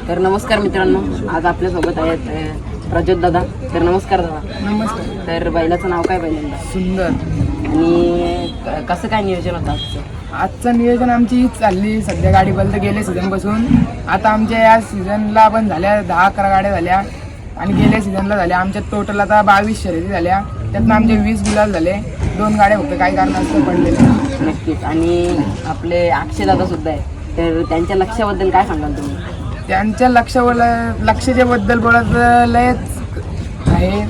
तर नमस्कार मित्रांनो, आज आपल्यासोबत आहेत प्रज्योत दादा. तर नमस्कार दादा. नमस्कार. तर बैलाचं नाव काय पहिल्यांदा? सुंदर. आणि कसं काय नियोजन होतं आजचं? आजचं नियोजन आमची हीच चालली. सध्या गाडी बंद गेले सीझनपासून. आता आमच्या या सीझनला पण झाल्या 10-11 गाड्या झाल्या आणि गेल्या सीझनला झाल्या. आमच्या टोटल आता 22 शर्यती झाल्या. त्यातनं आमचे 20 गुलाल झाले. 2 गाड्या फक्त काही कारणास्तव पडलेल्या. नक्कीच. आणि आपले अक्षय दादा सुद्धा आहे, तर त्यांच्या लक्ष्याबद्दल काय सांगाल तुम्ही? त्यांच्या लक्षाच्या बद्दल बोलायचं लयच आहे.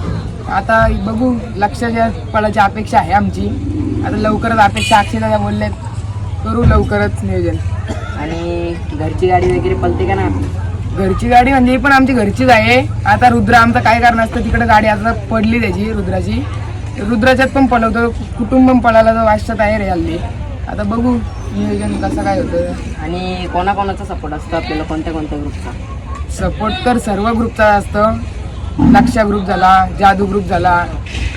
आता बघू, लक्षाच्या पळाची अपेक्षा आहे आमची. आता लवकरच अपेक्षा अक्षयला बोलले करू लवकरच नियोजन. आणि घरची गाडी वगैरे पलते का नाही? घरची गाडी म्हणजे पण आमची घरचीच आहे. आता रुद्र आमचं काय कारण असतं, तिकडे गाडी आता पडली त्याची रुद्राची. रुद्राच्यात पण पळवतो, कुटुंब पण पळायला तर वाजतात आहे रे हल्ली. आता बघू नियोजन कसं काय होतं. आणि कोणाकोणाचा सपोर्ट असतो आपल्याला, कोणत्या कोणत्या ग्रुपचा? सपोर्ट तर सर्व ग्रुपचा असतं. लक्षा ग्रुप झाला, जादू ग्रुप झाला,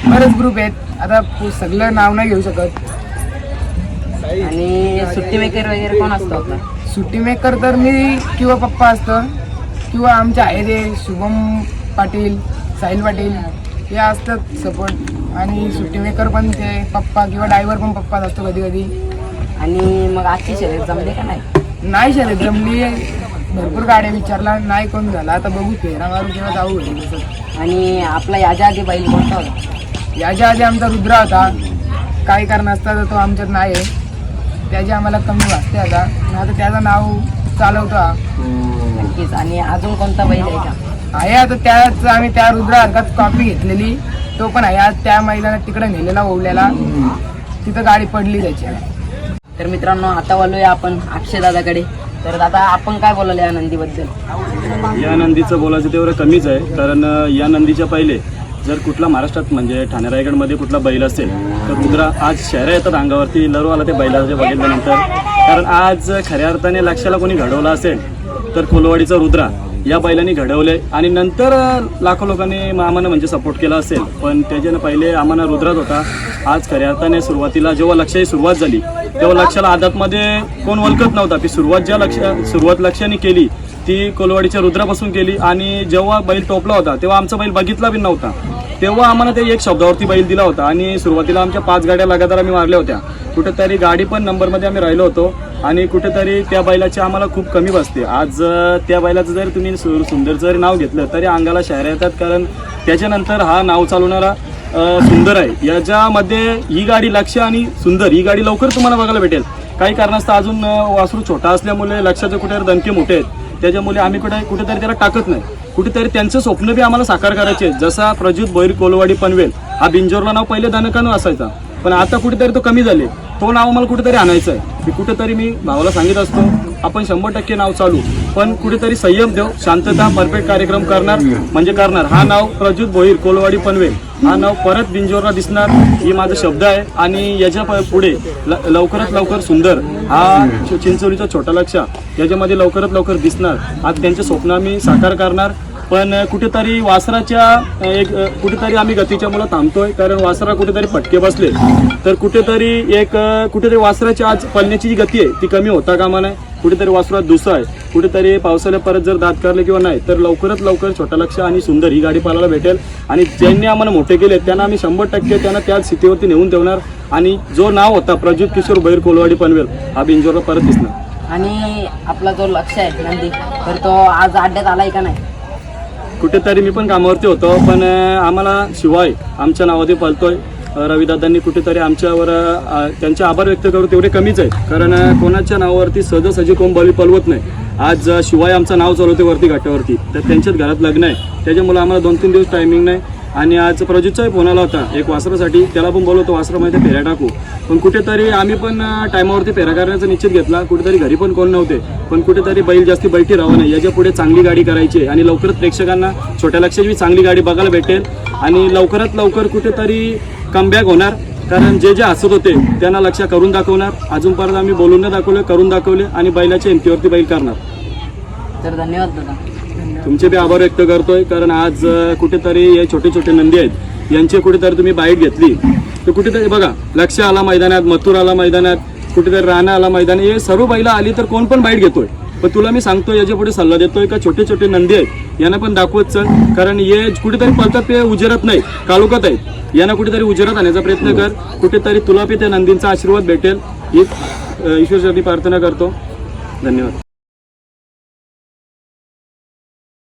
बरेच ग्रुप आहेत. आता सगळं नाव नाही घेऊ शकत. आणि सुट्टी मेकर वगैरे कोण असतो आपला? सुट्टी मेकर तर मी किंवा पप्पा असतं, किंवा आमचे आहे ते शुभम पाटील, साहिल पाटील हे असतात सपोर्ट. आणि सुट्टी मेकर पण ते पप्पा किंवा ड्रायव्हर पण पप्पाच असतो कधी कधी. आणि मग आजची शर्यत जमली का नाही? नाही शर्यत जमली. भरपूर गाड्या विचारला, नाही कोण झाला. आता बघू, फेरा मारू किंवा जाऊ घरी तसं. आणि आपला याच्या आधी बैल कोणता होता? याच्या आधी आमचा रुद्रा होता. काही कारण असतात तो आमच्यात नाही आहे. त्याची आम्हाला कमी वाटते. आता त्याचं नाव चालवतो. नक्कीच. आणि अजून कोणता बैल आहे का? आहे. आता त्याच आम्ही त्या रुद्रा हरकत कॉपी घेतलेली, तो पण आहे. आज त्या मैदानात तिकडे नेलेला ओवल्याला, तिथं गाडी पडली त्याची. तर मित्रांनो, आता बोलूया आपण अक्षय दादाकडे. तर दादा, आपण काय बोलाल या नंदीबद्दल? या नंदीचं बोलायचं तेवढं कमीच आहे, कारण या नंदीच्या पहिले जर कुठला महाराष्ट्रात म्हणजे ठाणे रायगडमध्ये कुठला बैल असेल तर रुद्रा आज शहरं येतात अंगावरती लरू आला ते बैलाचं बघितल्यानंतर. कारण आज खऱ्या अर्थाने लक्षाला कोणी घडवलं असेल तर कोलवाडीचा रुद्रा या बैलांनी घडवले. आणि नंतर लाखो लोकांनी आम्हाला म्हणजे सपोर्ट केला असेल, पण त्याच्यानं पहिले आम्हाला रुद्राच होता. आज खऱ्या अर्थाने सुरुवातीला जेव्हा लक्षाची सुरुवात झाली तेव्हा लक्षाला आदातमध्ये कोण ओळखत नव्हता. की सुरुवात लक्षाने केली ती कोलवाडीच्या रुद्रापासून केली. आणि जेव्हा बैल टोपला होता तेव्हा आमचा बैल बघितला बी नव्हता. तेव्हा आम्हाला ते एक शब्दावरती बैल दिला होता. आणि सुरुवातीला आमच्या 5 गाड्या लगातार आम्ही मारल्या होत्या. कुठेतरी गाडी पण नंबरमध्ये आम्ही राहिलो होतो. आणि कुठेतरी त्या बैलाची आम्हाला खूप कमी बसते. आज त्या बैलाचं जर तुम्ही सुंदर जरी नाव घेतलं तरी अंगाला शायऱ्या येतात. कारण त्याच्यानंतर हा नाव चालवणारा सुंदर आहे. याच्यामध्ये ही गाडी लक्ष आणि सुंदर ही गाडी लवकर तुम्हाला बघायला भेटेल. काही कारणास्तव अजून वासरू छोटा असल्यामुळे लक्षाचे कुठेतरी दणके मोठे आहेत. त्याच्यामुळे आम्ही कुठेतरी त्याला टाकत नाही. कुठेतरी त्यांचं स्वप्न बी आम्हाला साकार करायचे. जसा प्रज्योत भोईर कोलवाडी पनवेल हा बिंजोरला नाव पहिले दणकानं असायचा, पण आता कुठेतरी तो कमी झाले. तो नाव आम्हाला कुठेतरी आणायचं आहे. मी कुठेतरी मी भावाला सांगित असतो आपण 100% नाव चालू, पण कुठेतरी संयम देऊ, शांतता, परफेक्ट कार्यक्रम करणार म्हणजे करणार. हा नाव प्रज्योत भोईर कोलवाडी पनवेल हा नाव परत बिंजोरला दिसणार ही माझा शब्द आहे. आणि याच्या पुढे लवकरात लवकर सुंदर हा चिंचोलीचा छोटा लक्ष याच्यामध्ये लवकरात लवकर दिसणार. आज त्यांचे स्वप्न आम्ही साकार करणार. पण कुठेतरी वासराच्या कुठेतरी आम्ही गतीच्या मुळे थांबतोय. कारण वासरा कुठेतरी फटके बसले तर कुठेतरी वासराची आज पळण्याची जी गती आहे ती कमी होता कामा नाही. कुठेतरी वासरात दुसरा आहे. कुठेतरी पावसाला परत जर दात काढले किंवा नाही तर लवकरात लवकर छोटा लक्ष आणि सुंदर ही गाडी पाहायला भेटेल. आणि ज्यांनी आम्हाला मोठे केले त्यांना आम्ही 100% त्यांना त्याच स्थितीवरती नेऊन ठेवणार. आणि जो नाव होता प्रज्योत किशोर भैर कोलवाडी पनवेल हा बिंजोरला परत दिसणार. आणि आपला जो लक्ष आहे नंदी, तर तो आज अड्ड्यात आलाय का नाही? कुठेतरी मी पण कामावरती होतो, पण आम्हाला शिवाय आमच्या नावाने पळतोय. रविदादांनी कुठेतरी आमच्यावर त्यांचे आभार व्यक्त करू तेवढे कमीच आहेत. कारण कोणाच्या नावावरती सहजासहजी कोण बळी पळवत नाही. आज शिवाय आमचं नाव चालवते वरती घाटावरती, तर त्यांच्याच घरात लग्न आहे. त्याच्यामुळे आम्हाला 2-3 दिवस टायमिंग नाही. आणि आज प्रज्योतचाही फोन आला होता एक वासरासाठी, त्याला पण बोलवतो वासरामध्ये फेऱ्या टाकू. पण कुठेतरी आम्ही पण टायमावरती फेऱ्या करण्याचा निश्चित घेतला. कुठेतरी घरी पण कोण नव्हते, पण कुठेतरी बैल जास्ती बैठी राहावं नाही. याच्या पुढे चांगली गाडी करायची आणि लवकरच प्रेक्षकांना छोट्या लक्षाची चांगली गाडी बघायला भेटेल. आणि लवकरात लवकर कुठेतरी कमबॅक होणार. कारण जे हसत होते त्यांना लक्ष करून दाखवणार. अजूनपर्यंत आम्ही बोलून न दाखवले, करून दाखवले आणि बैलाच्या हिमतीवरती बैल करणार. तर धन्यवाद दादा. तुमचे बी आभार व्यक्त करतोय. कारण आज कुठेतरी हे छोटे छोटे नंदी आहेत यांचे कुठेतरी तुम्ही बाईट घेतली तर कुठेतरी बघा लक्ष आला मैदानात, मथुर आला मैदानात, कुठेतरी राणा आला मैदान. हे सर्व बैला आली तर कोण पण बाईट घेतोय. पण तुला मी सांगतो, याच्या पुढे सल्ला देतोय का छोटे छोटे नंदी आहेत यांना पण दाखवत चल, कारण हे कुठेतरी पळतात ते उजेरात नाही, काळोखात आहेत. यांना कुठेतरी उजेरात आणण्याचा प्रयत्न कर, कुठेतरी तुला बी त्या नंदींचा आशीर्वाद भेटेल ही ईश्वरचरणी प्रार्थना करतो. धन्यवाद.